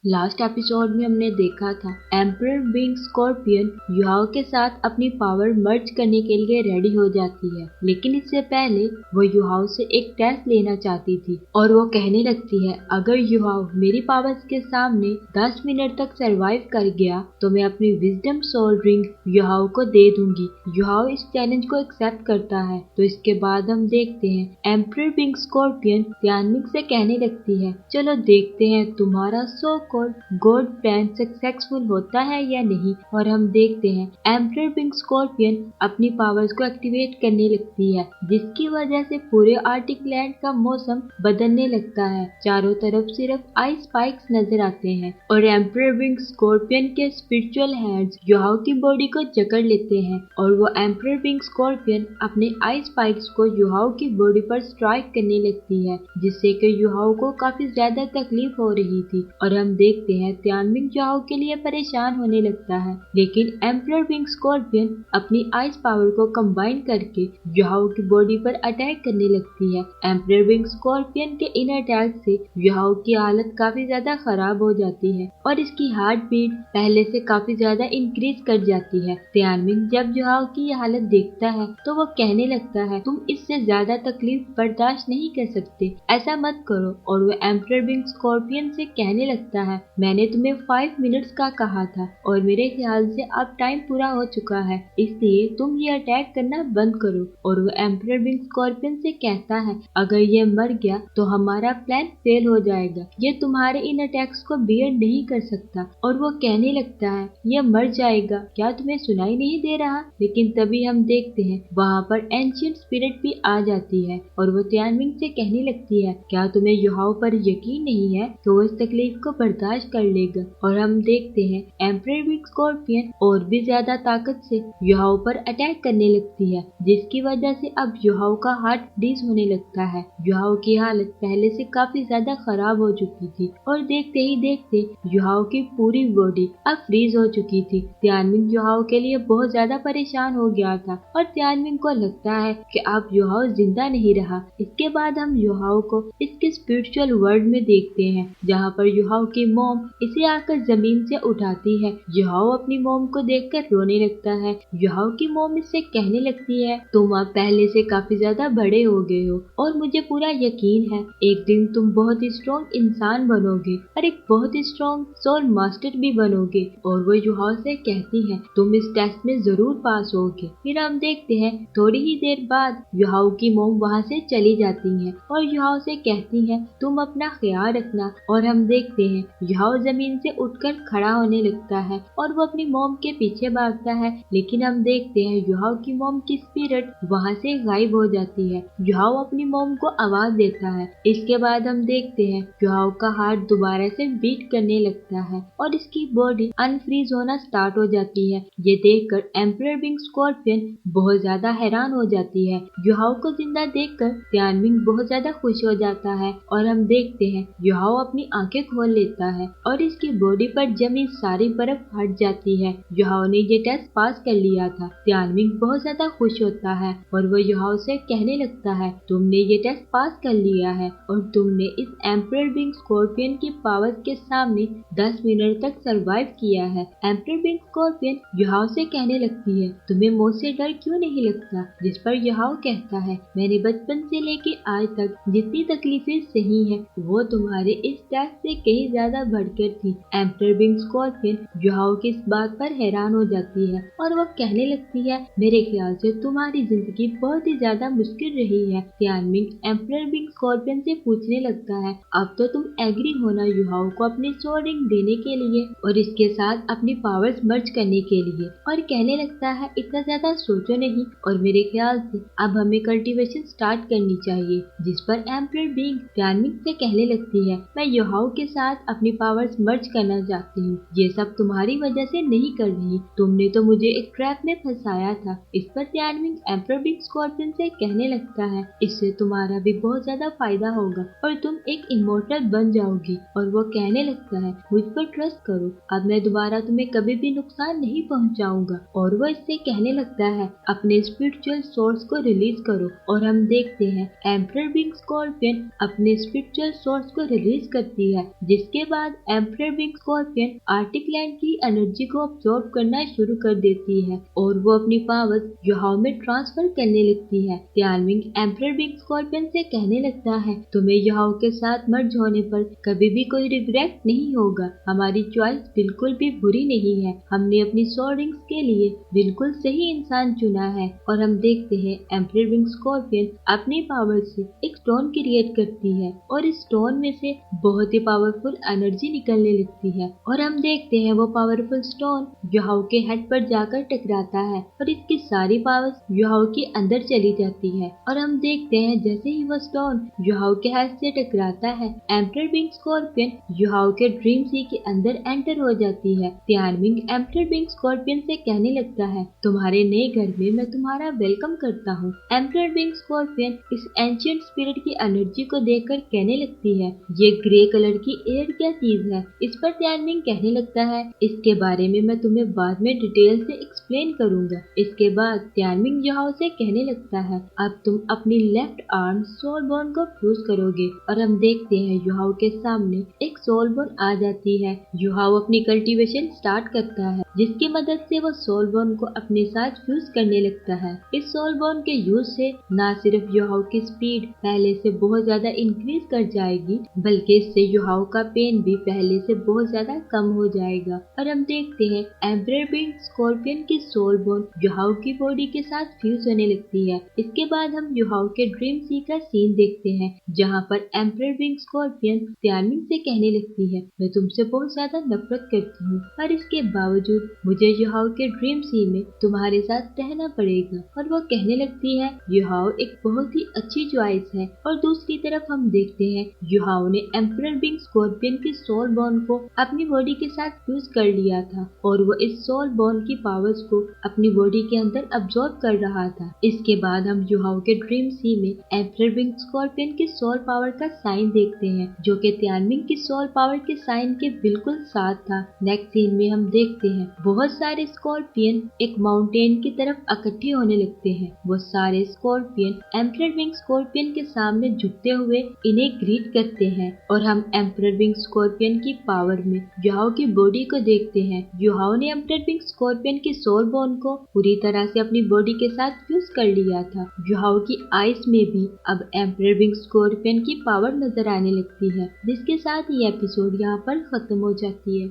Last episode में हमने देखा था एम्परर बिंग स्कॉर्पियन युहाओ के साथ अपनी पावर मर्ज करने के लिए रेडी हो जाती है, लेकिन इससे पहले वो युहाओ से एक टेस्ट लेना चाहती थी और वो कहने लगती है अगर युहाओ मेरी पावर्स के सामने 10 मिनट तक सरवाइव कर गया तो मैं अपनी विजडम सोल रिंग युहाओ को दे दूंगी। युहाओ इस चैलेंज को एक्सेप्ट करता है। तो इसके बाद हम देखते हैं एम्परर बिंग स्कॉर्पियन तियानमिंग से कहने लगती है चलो देखते हैं तुम्हारा सो गॉड प्लान सक्सेसफुल होता है या नहीं। और हम देखते हैं एम्परर बिंग स्कॉर्पियन अपनी पावर्स को एक्टिवेट करने लगती है, जिसकी वजह से पूरे आर्टिक लैंड का मौसम बदलने लगता है। चारों तरफ सिर्फ आइस स्पाइक्स नजर आते हैं और एम्परर बिंग स्कॉर्पियन के स्पिरिचुअल हैंड्स युहाओ की बॉडी को जकड़ लेते हैं और वो एम्परर बिंग स्कॉर्पियन अपने आइस स्पाइक्स को युहाओ की बॉडी पर स्ट्राइक करने लगती है, जिससे कि युहाओ को काफी ज्यादा तकलीफ हो रही थी। और हम देखते हैं तियानमिंग युहाओ के लिए परेशान होने लगता है, लेकिन एम्परर बिंग स्कॉर्पियन अपनी आइस पावर को कंबाइन करके युहाओ की बॉडी पर अटैक करने लगती है। एम्परर बिंग स्कॉर्पियन के इन अटैक से युहाओ की हालत काफी ज्यादा खराब हो जाती है और इसकी हार्ट बीट पहले से काफी ज्यादा इंक्रीज कर जाती है। तियानमिंग जब युहाओ की हालत देखता है तो वो कहने लगता है तुम इससे ज्यादा तकलीफ बर्दाश्त नहीं कर सकते, ऐसा मत करो। और वो एम्परर बिंग स्कॉर्पियन से कहने लगता है मैंने तुम्हें 5 मिनट्स का कहा था और मेरे ख्याल से अब टाइम पूरा हो चुका है, इसलिए तुम ये अटैक करना बंद करो। और वो एम्परर बिंग स्कॉर्पियन से कहता है अगर ये मर गया तो हमारा प्लान फेल हो जाएगा, ये तुम्हारे इन अटैक्स को बियर नहीं कर सकता। और वो कहने लगता है ये मर जाएगा, क्या तुम्हें सुनाई नहीं दे रहा। लेकिन तभी हम देखते हैं वहाँ पर एंशिएंट स्पिरिट भी आ जाती है और वो तियानमिंग से कहने लगती है क्या तुम्हें युहाओ पर यकीन नहीं है, तो वो इस तकलीफ को बर्दाश्त कर लेगा। और हम देखते हैं एम्परर बिंग स्कॉर्पियन और भी ज्यादा ताकत से युहाओ पर अटैक करने लगती है, जिसकी वजह से अब युहाओ का हार्ट फ्रीज होने लगता है। युहाओ की हालत पहले से काफी ज्यादा खराब हो चुकी थी और देखते ही देखते युहाओ की पूरी बॉडी अब फ्रीज हो चुकी थी। तियानमिंग युहाओ के लिए बहुत ज्यादा परेशान हो गया था और तियानमिंग को लगता है कि अब युहाओ जिंदा नहीं रहा। इसके बाद हम युहाओ को इसके स्पिरिचुअल वर्ल्ड में देखते हैं, जहाँ पर युहाओ की मॉम इसे आकर जमीन से उठाती है। युहाओ अपनी मॉम को देखकर रोने लगता है। युहाओ की मॉम इससे कहने लगती है तुम अब पहले से काफी ज्यादा बड़े हो गए हो और मुझे पूरा यकीन है एक दिन तुम बहुत ही स्ट्रॉन्ग इंसान बनोगे और एक बहुत ही स्ट्रॉन्ग सोल मास्टर भी बनोगे। और वो युहाओ से कहती है तुम इस टेस्ट में जरूर पास होगे। फिर हम देखते हैं थोड़ी ही देर बाद युहाओ की मॉम वहाँ से चली जाती है और युहाओ से कहती है तुम अपना ख्याल रखना। और हम देखते हैं युहाओ जमीन से उठकर खड़ा होने लगता है और वो अपनी मॉम के पीछे भागता है, लेकिन हम देखते हैं युहाओ की मॉम की स्पिरिट वहाँ से गायब हो जाती है। युहाओ अपनी मॉम को आवाज देता है। इसके बाद हम देखते हैं युहाओ का हार्ट दोबारा से बीट करने लगता है और इसकी बॉडी अनफ्रीज होना स्टार्ट हो जाती है। ये देखकर एम्परर बिंग स्कॉर्पियन बहुत ज्यादा हैरान हो जाती है। युहाओ को जिंदा देखकर तियानमिंग बहुत ज्यादा खुश हो जाता है और हम देखते हैं युहाओ अपनी आंखें खोल लेता है और इसकी बॉडी पर जमी सारी बर्फ हट जाती है। युहाओ ने ये टेस्ट पास कर लिया था। तियानमिंग बहुत ज्यादा खुश होता है और वो युहाओ से कहने लगता है तुमने ये टेस्ट पास कर लिया है और तुमने इस एम्परर बिंग स्कॉर्पियन की पावर्स के सामने 10 मिनट तक सरवाइव किया है। एम्परर बिंग स्कॉर्पियन युहाओ से कहने लगती है तुम्हें मौत से डर क्यों नहीं लगता, जिस पर युहाओ कहता है मैंने बचपन से लेके आज तक जितनी तकलीफें सही है वो तुम्हारे इस टेस्ट से कहीं ज्यादा बढ़कर थी। एम्परर बिंग स्कॉर्पियन युहाओ की इस बात पर हैरान हो जाती है और वो कहने लगती है मेरे ख्याल से तुम्हारी जिंदगी बहुत ही ज्यादा मुश्किल रही है। तियानमिंग एम्परर बिंग स्कॉर्पियन से पूछने लगता है अब तो तुम एग्री होना युहाओ को अपनी सोल रिंग देने के लिए और इसके साथ अपनी पावर्स मर्ज करने के लिए। और कहने लगता है इतना ज्यादा सोचो नहीं और मेरे ख्याल से अब हमें कल्टीवेशन स्टार्ट करनी चाहिए। जिस पर एम्परर बिंग तियानमिंग से कहने लगती है मैं युहाओ के साथ अपनी पावर्स मर्ज करना चाहती हूँ, ये सब तुम्हारी वजह से नहीं कर रही, तुमने तो मुझे एक ट्रैप में फंसाया था। इस पर तियानमिंग एम्परर बिंग स्कॉर्पियन से कहने लगता है इससे तुम्हारा भी बहुत ज्यादा फायदा होगा और तुम एक इमोर्टल बन जाओगी। और वो कहने लगता है मुझ पर ट्रस्ट करो, अब मैं दोबारा तुम्हें कभी भी नुकसान नहीं पहुंचाऊंगा। और वो इससे कहने लगता है अपने स्पिरिचुअल सोर्स को रिलीज करो। और हम देखते हैं एम्परर बिंग स्कॉर्पियन अपने स्पिरिचुअल सोर्स को रिलीज करती है, जिसके बाद emperor wing scorpion Arctic land की एनर्जी को अब्सॉर्ब करना शुरू कर देती है और वो अपनी पावर्स युहाओ में ट्रांसफर करने लगती है। तियानमिंग एम्परर विंग स्कॉर्पियन से कहने लगता है, तुम्हें युहाओ के साथ मर्ज होने पर कभी भी कोई रिग्रेट नहीं होगा। हमारी चॉइस बिल्कुल भी बुरी नहीं है। हमने अपनी सोल रिंग्स के लिए बिल्कुल सही इंसान चुना है। और हम देखते हैं एम्परर विंग स्कॉर्पियन अपनी पावर से एक स्टोन क्रिएट करती है और इस स्टोन में से बहुत ही पावरफुल एनर्जी निकलने लगती है और हम देखते हैं वो पावरफुल स्टोन युहाओ के हेड पर जाकर टकराता है और इसकी सारी पावर्स युहाओ के अंदर चली जाती है और हम देखते हैं जैसे ही वो स्टोन युहाओ के हेड से टकराता है, एम्परर विंग स्कॉर्पियन युहाओ के ड्रीम सी के अंदर एंटर हो जाती है। तियानमिंग एम्परर विंग स्कॉर्पियन से कहने लगता है, तुम्हारे नए घर में मैं तुम्हारा वेलकम करता हूँ। एम्परर विंग स्कॉर्पियन इस एंशिएंट स्पिरिट की एनर्जी को देखकर कहने लगती है, ये ग्रे कलर की एयर क्या चीज है। इस पर तियानमिंग कहने लगता है, इसके बारे में मैं तुम्हें बाद में डिटेल से एक्सप्लेन करूंगा। इसके बाद तियानमिंग युहाओ से कहने लगता है, अब तुम अपनी लेफ्ट आर्म सोल बोन को फ्यूज करोगे और हम देखते हैं युहाओ के सामने एक सोल बोन आ जाती है। युहाओ अपनी कल्टीवेशन स्टार्ट करता है जिसकी मदद से वो सोल बोन को अपने साथ फ्यूज करने लगता है। इस सोल बोन के यूज से न सिर्फ युहाओ की स्पीड पहले से बहुत ज्यादा इंक्रीज कर जाएगी बल्कि इससे युहाओ का पेन भी पहले से बहुत ज्यादा कम हो जाएगा। और हम देखते हैं एम्परर विंग स्कॉर्पियन की सोल बोन युहाओ की बॉडी के साथ फ्यूज होने लगती है। इसके बाद हम युहाओ के ड्रीम सी का सीन देखते हैं जहाँ पर एम्परर विंग स्कॉर्पियन तियानमिंग से कहने लगती है, मैं तुमसे बहुत ज्यादा नफरत करती हूँ पर इसके बावजूद मुझे युहाओ के ड्रीम सी में तुम्हारे साथ रहना पड़ेगा। और वो कहने लगती है, युहाओ एक बहुत ही अच्छी चॉइस है। और दूसरी तरफ हम देखते हैं युहाओ ने एम्परर विंग स्कॉर्पियन की सोल बोन को अपनी बॉडी के साथ फ्यूज कर लिया था और वो इस सोल बोन की पावर्स को अपनी बॉडी के अंदर अब्सॉर्ब कर रहा था। इसके बाद हम युहाओ के ड्रीम सी में एम्परर विंग स्कॉर्पियन की सोल पावर का साइन देखते हैं जो कि तियानमिंग की सोल पावर के साइन के बिल्कुल साथ था। नेक्स्ट सीन में हम देखते हैं बहुत सारे स्कॉर्पियन एक माउंटेन की तरफ इकट्ठे होने लगते हैं। वो सारे स्कॉर्पियन एम्परर विंग स्कॉर्पियन के सामने झुकते हुए इन्हें ग्रीट करते हैं और हम एम्परर विंग स्कॉर्पियन की पावर में युहाओ की बॉडी को देखते हैं। युहाओ ने एम्परर विंग स्कॉर्पियन की सोल बोन को पूरी तरह से अपनी बॉडी के साथ फ्यूज कर लिया था। युहाओ की आईज में भी अब एम्परर विंग स्कॉर्पियन की पावर नजर आने लगती है जिसके साथ ये एपिसोड यहाँ पर खत्म हो जाती है।